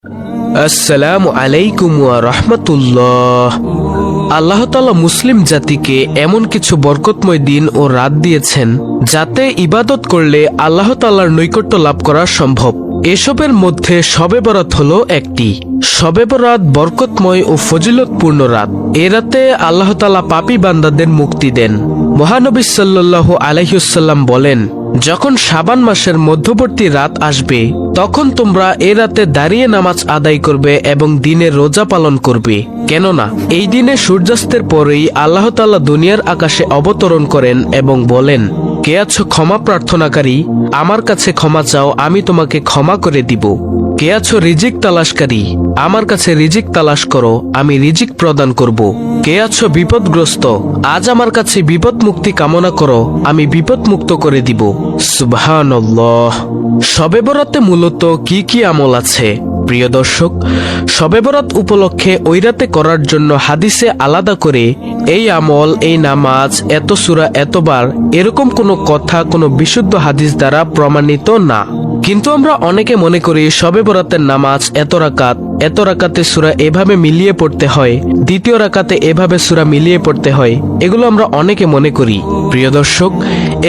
আসসালামু আলাইকুম ওয়া রাহমাতুল্লাহ। আল্লাহ তাআলা মুসলিম জাতিকে এমন কিছু বরকতময় দিন ও রাত দিয়েছেন যাতে ইবাদত করলে আল্লাহ তাআলার নৈকট্য লাভ করা সম্ভব। এসবের মধ্যে শবে বরাত হলো একটি। শবে বরাত বরকতময় ও ফজিলতপূর্ণ রাত। এ রাতে আল্লাহ তাআলা পাপী বান্দাদের মুক্তি দেন। মহানবী সাল্লাল্লাহু আলাইহি ওয়াসাল্লাম বলেন, যখন শাবান মাসের মধ্যবর্তী রাত আসবে তখন তোমরা এ রাতে দাঁড়িয়ে নামাজ আদায় করবে এবং দিনের রোজা পালন করবে। কেননা এই দিনে সূর্যাস্তের পরেই আল্লাহ তাআলা দুনিয়ার আকাশে অবতরণ করেন এবং বলেন, কে আছো ক্ষমা প্রার্থনাকারী, আমার কাছে ক্ষমা চাও, আমি তোমাকে ক্ষমা করে দিব। কে আছো রিজিক তালাশকারী, আমার কাছে রিজিক তালাশ করো, আমি রিজিক প্রদান করব। কে আছো বিপদগ্রস্ত, আজ আমার কাছে বিপদ মুক্তি কামনা করো, আমি বিপদ মুক্ত করে দিব। সুবহানাল্লাহ। শবে বরাতে মূলত কি কি আমল আছে? প্রিয় দর্শক, শবে বরাত উপলক্ষে ওই রাতে করার জন্য হাদিসে আলাদা করে এই আমল, এই নামাজ, এত সূরা এতবার, এরকম কোনো কথা কোনো বিশুদ্ধ হাদিস দ্বারা প্রমাণিত না। কিন্তু আমরা অনেকে মনে করি শবে বরাতের নামাজ এত রাকাতে সূরা এভাবে মিলিয়ে পড়তে হয়, দ্বিতীয় রাকাতে এভাবে সূরা মিলিয়ে পড়তে হয়, এগুলো আমরা অনেকে মনে করি। প্রিয় দর্শক,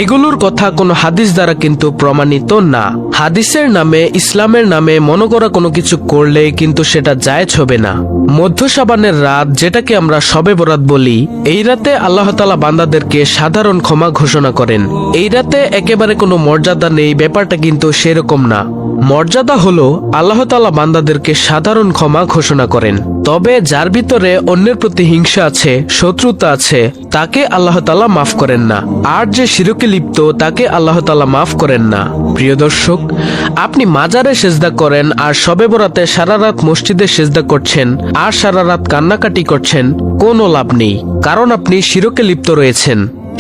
এগুলোর কথা কোনো হাদিস দ্বারা কিন্তু প্রমাণিত না। হাদিসের নামে, ইসলামের নামে মনে করা কোনো কিছু করলে কিন্তু সেটা জায়েজ হবে না। মধ্য শাবানের রাত, যেটাকে আমরা শবে বরাত বলি, এই রাতে আল্লাহ তাআলা বান্দাদেরকে সাধারণ ক্ষমা ঘোষণা করেন। এই রাতে একেবারে কোনো মর্যাদা নেই, ব্যাপারটা কিন্তু সেরকম না। মর্যাদা হলো আল্লাহ তাআলা বান্দাদেরকে সাধারণ ক্ষমা ঘোষণা করেন। তবে যার ভিতরে অন্যের প্রতি হিংসা আছে, শত্রুতা আছে, তাকে আল্লাহ তাআলা মাফ করেন না। আর যে শিরকে লিপ্ত, তাকে আল্লাহ তাআলা মাফ করেন না। প্রিয় দর্শক, আপনি মাজারে সেজদা করেন আর শবে বরাতে সারা রাত মসজিদে সেজদা করছেন আর সারা রাত কান্নাকাটি করছেন, কোনো লাভ নেই, কারণ আপনি শিরকে লিপ্ত রয়েছেন।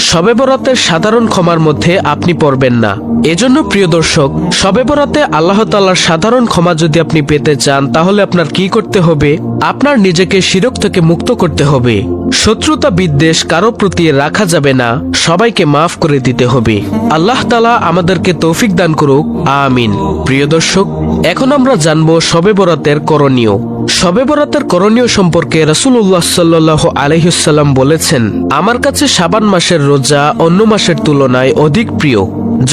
শবে বরাতের সাধারণ ক্ষমার মধ্যে আপনি পড়বেন না। এজন্য প্রিয় দর্শক, শবে বরাতে আল্লাহ তাআলার সাধারণ ক্ষমা যদি আপনি পেতে চান, তাহলে আপনার কি করতে হবে? আপনার নিজেকে শিরক থেকে মুক্ত করতে হবে। শত্রুতা বিদ্বেষ কারো প্রতি রাখা যাবে না, সবাইকে মাফ করে দিতে হবে। আল্লাহ তাআলা আমাদেরকে তৌফিক দান করুক, আমিন। প্রিয় দর্শক, এখন আমরা জানবো শবে বরাতের করণীয়। শবে বরাতের করণীয় সম্পর্কে রাসূলুল্লাহ সাল্লাল্লাহু আলাইহি ওয়াসাল্লাম বলেছেন, আমার কাছে শাবান মাসের রোজা অন্য মাসের তুলনায় অধিক প্রিয়।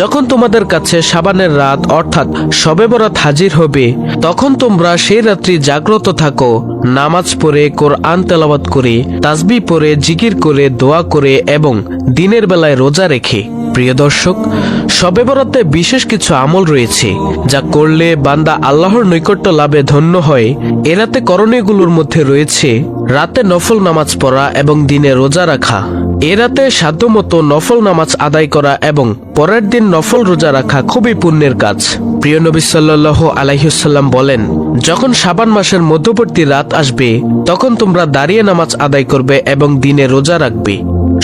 যখন তোমাদের কাছে শাবানের রাত অর্থাৎ শবে বরাত হাজির হবে, তখন তোমরা সেই রাত্রি জাগ্রত থাকো, নামাজ পড়ে, কোরআন তেলাওয়াত করে, তাসবিহ পড়ে, জিকির করে, দোয়া করে এবং দিনের বেলায় রোজা রেখে। প্রিয় দর্শক, শবে বরাতে বিশেষ কিছু আমল রয়েছে যা করলে বান্দা আল্লাহর নৈকট্য লাভে ধন্য হয়। এ রাতে করণীয়গুলোর মধ্যে রয়েছে রাতে নফল নামাজ পড়া এবং দিনে রোজা রাখা। এ রাতে সাধ্যমতো নফল নামাজ আদায় করা এবং পরের দিন নফল রোজা রাখা খুবই পুণ্যের কাজ। প্রিয় নবী সাল্লাল্লাহু আলাইহি ওয়াসাল্লাম বলেন, যখন শাবান মাসের মধ্যবর্তী রাত আসবে তখন তোমরা দাঁড়িয়ে নামাজ আদায় করবে এবং দিনে রোজা রাখবে।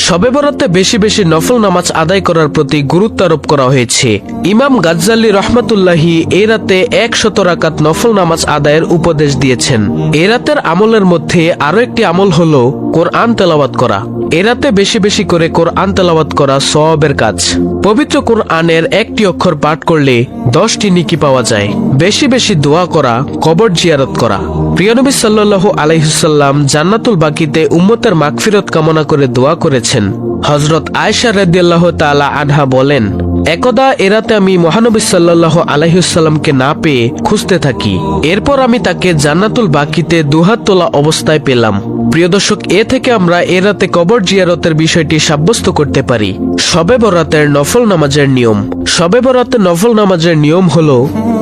শবে বরাতে বেশি বেশি নফল নামাজ আদায় করার প্রতি গুরুত্ব আরোপ করা হয়েছে। ইমাম গাজ্জালি রহমাতুল্লাহি এই রাতে 100 রাকাত নফল নামাজ আদায়ের উপদেশ দিয়েছেন। এ রাতের আমলের মধ্যে আরো একটি আমল হলো কোরআন তেলাওয়াত করা। এ রাতে বেশি বেশি করে কোরআন তেলাওয়াত করা সওয়াবের কাজ। পবিত্র কোরআনের একটি অক্ষর পাঠ করলে 10টি নেকি পাওয়া যায়। বেশি বেশি দোয়া করা, কবর জিয়ারত করা। প্রিয় নবী সাল্লাল্লাহু আলাইহি ওয়াসাল্লাম জান্নাতুল বাকিতে উম্মতের মাগফিরাত কামনা করে দোয়া করেছেন। হযরত আয়েশা রাদিয়াল্লাহু তাআলা আনহা বলেন, একদা এ রাতে আমি মহানবী সাল্লাল্লাহু আলাইহি ওয়াসাল্লামকে না পেয়ে খুঁজতে থাকি। এরপর আমি তাকে জান্নাতুল বাকিতে দুহাত তোলা অবস্থায় পেলাম। প্রিয় দর্শক, এ থেকে আমরা এ রাতে কবর জিয়ারতের বিষয়টি সাব্যস্ত করতে পারি। শবে বরাতের নফল নামাজের নিয়ম। শবে বরাতের নফল নামাজের নিয়ম হলো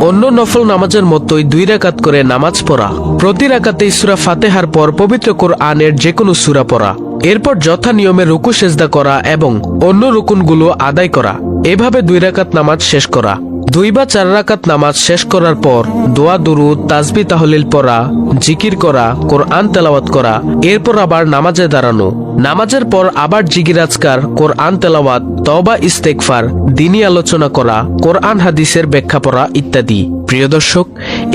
অন্য নফল নামাজের মতোই 2 রাকাত করে নামাজ পড়া। প্রতি রাকাতেই সূরা ফাতিহার পর পবিত্র কোরআনের যে কোনো সূরা পড়া। এরপর যথা নিয়মে রুকু সেজদা করা এবং অন্য রুকুনগুলো আদায় করা। এভাবে 2 রাকাত নামাজ শেষ করা। 2 বা 4 রাকাত নামাজ শেষ করার পর দোয়া, দুরুদ, তাসবিহ, তাহলিল পড়া, জিকির করা, কোরআন তেলাওয়াত করা। এরপর আবার নামাজে দাঁড়ানো। নামাজের পর আবার জিকির আজকার, কোরআন তেলাওয়াত, তওবা, ইস্তেগফার, দ্বীনি আলোচনা করা, কোরআন হাদিসের ব্যাখ্যা পড়া ইত্যাদি। প্রিয় দর্শক,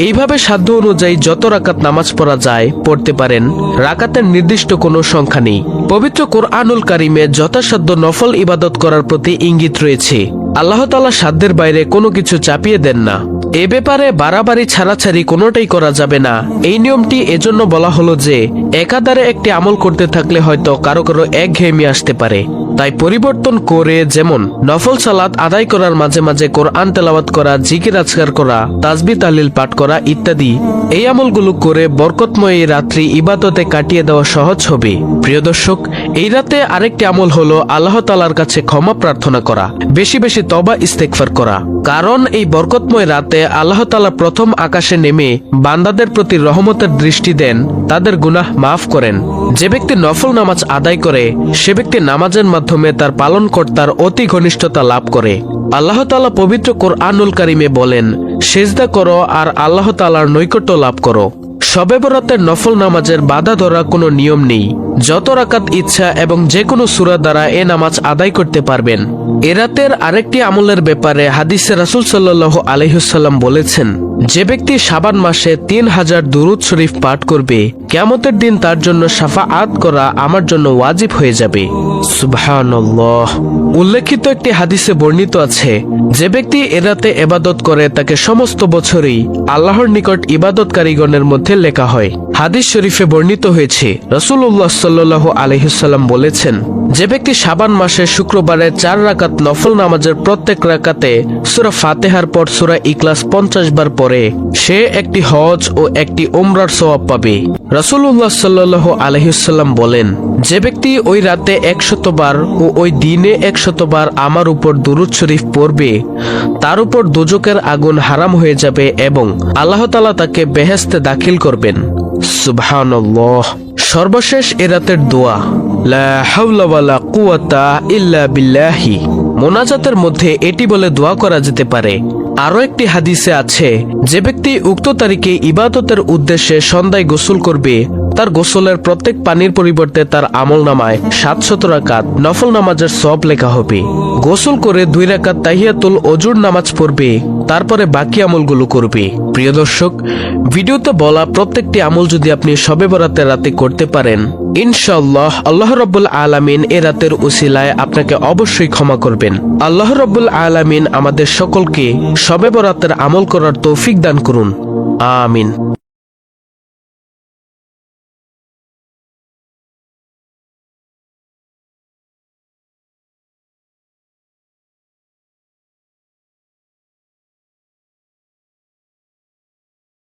এইভাবে সাধ্য অনুযায়ী যত রাকাত নামাজ পড়া যায় পড়তে পারেন। রাকাতের নির্দিষ্ট কোনো সংখ্যা নেই। পবিত্র কোরআনুল কারিমে যথাসাধ্য নফল ইবাদত করার প্রতি ইঙ্গিত রয়েছে। আল্লাহ তাআলা সাধ্যের বাইরে কোনো কিছু চাপিয়ে দেন না। এ ব্যাপারে বাড়াবাড়ি ছাড়াছাড়ি কোনোটাই করা যাবে না। এই নিয়মটি এজন্য বলা হলো যে একাধারে একটি আমল করতে থাকলে হয়তো কারো কারো একঘেয়েমি আসতে পারে, তাই পরিবর্তন করে, যেমন নফল সালাত আদায় করার মাঝে মাঝে কোরআন তেলাওয়াত করা, জিকির আজকার করা, তাসবিহ তাহলিল পাঠ করা ইত্যাদি, এই আমলগুলো করে বরকতময় এই রাত্রি ইবাদতে কাটিয়ে দেওয়া সহজ হবে। প্রিয় দর্শক, এই রাতে আরেকটি আমল হলো আল্লাহ তাআলার কাছে ক্ষমা প্রার্থনা করা, বেশি বেশি তওবা ইস্তেগফার করা। কারণ এই বরকতময় রাতে আল্লাহ তাআলা প্রথম আকাশে নেমে বান্দাদের প্রতি রহমতের দৃষ্টি দেন, তাদের গুনাহ মাফ করেন। যে ব্যক্তি নফল নামাজ আদায় করে সে ব্যক্তি নামাজের মাধ্যমে তার পালনকর্তার অতি ঘনিষ্ঠতা লাভ করে। আল্লাহ তাআলা পবিত্র কোরআনুল কারিমে বলেন, সিজদা করো আর আল্লাহ তাআলার নৈকট্য লাভ করো। শবে বরাতের নফল নামাজের বাধা ধরা কোনো নিয়ম নেই। যত রাকাত ইচ্ছা এবং যে কোনো সূরা দ্বারা এ নামাজ আদায় করতে পারবেন। এ রাতের আরেকটি আমলের ব্যাপারে হাদিসে রাসূল সাল্লাল্লাহু আলাইহি ওয়াসাল্লাম বলেছেন, যে ব্যক্তি শাবান মাসে 3000 দুরূদ শরীফ পাঠ করবে, কিয়ামতের দিন তার জন্য শাফাআত করা আমার জন্য ওয়াজিব হয়ে যাবে। সুবহানাল্লাহ। উল্লেখিত একটি হাদিসে বর্ণিত আছে, যে ব্যক্তি এ রাতে ইবাদত করে তাকে সমস্ত বছরই আল্লাহর নিকট ইবাদতকারীগণের মধ্যে লেখা হয়। হাদিস শরীফে বর্ণিত হয়েছে, রাসূলুল্লাহ সাল্লাল্লাহু আলাইহি ওয়াসাল্লাম বলেছেন, যে ব্যক্তি শাবান মাসের শুক্রবারে 4 রাকাত নফল নামাজের প্রত্যেক রাকাতে সূরা ফাতিহার পর সূরা ইখলাস 50 বার পড়ে, সে একটি হজ ও একটি উমরার সওয়াব পাবে। রাসূলুল্লাহ সাল্লাল্লাহু আলাইহি ওয়াসাল্লাম বলেন, যে ব্যক্তি ওই রাতে 100 বার ও ওই দিনে 100 বার আমার উপর দুরূদ শরীফ পড়বে, তার উপর দোজখের আগুন হারাম হয়ে যাবে এবং আল্লাহ তাআলা তাকে বেহেশতে দাখিল করবেন। সুবহানাল্লাহ। সর্বশেষ এ রাতের দোয়া, লা হাওলা ওয়ালা কুওয়াতা ইল্লা বিল্লাহি। মোনাজাতের মধ্যে এটি বলে দোয়া করা যেতে পারে। আরো একটি হাদিসে আছে, যে ব্যক্তি উক্ত তারিখে ইবাদতের উদ্দেশ্যে সন্ধ্যায় গোসল করবে, তার গোসলের প্রত্যেক পানির পরিবর্তে তার আমলনামায় 700 রাকাত নফল নামাজের সওয়াব লেখা হবে। গোসল করে 2 রাকাত তাহিয়াতুল ওযুর নামাজ পড়বে, তারপরে বাকি আমলগুলো করবে। প্রিয় দর্শক, ভিডিওতে বলা প্রত্যেকটি আমল যদি আপনি শবে বরাতের রাতে করতে পারেন, ইনশাআল্লাহ আল্লাহ রাব্বুল আলামিন এ রাতের উসিলায় আপনাকে অবশ্যই ক্ষমা করবেন। আল্লাহ রাব্বুল আলামিন আমাদের সকলকে শবে বরাতের আমল করার তৌফিক দান করুন। আমিন।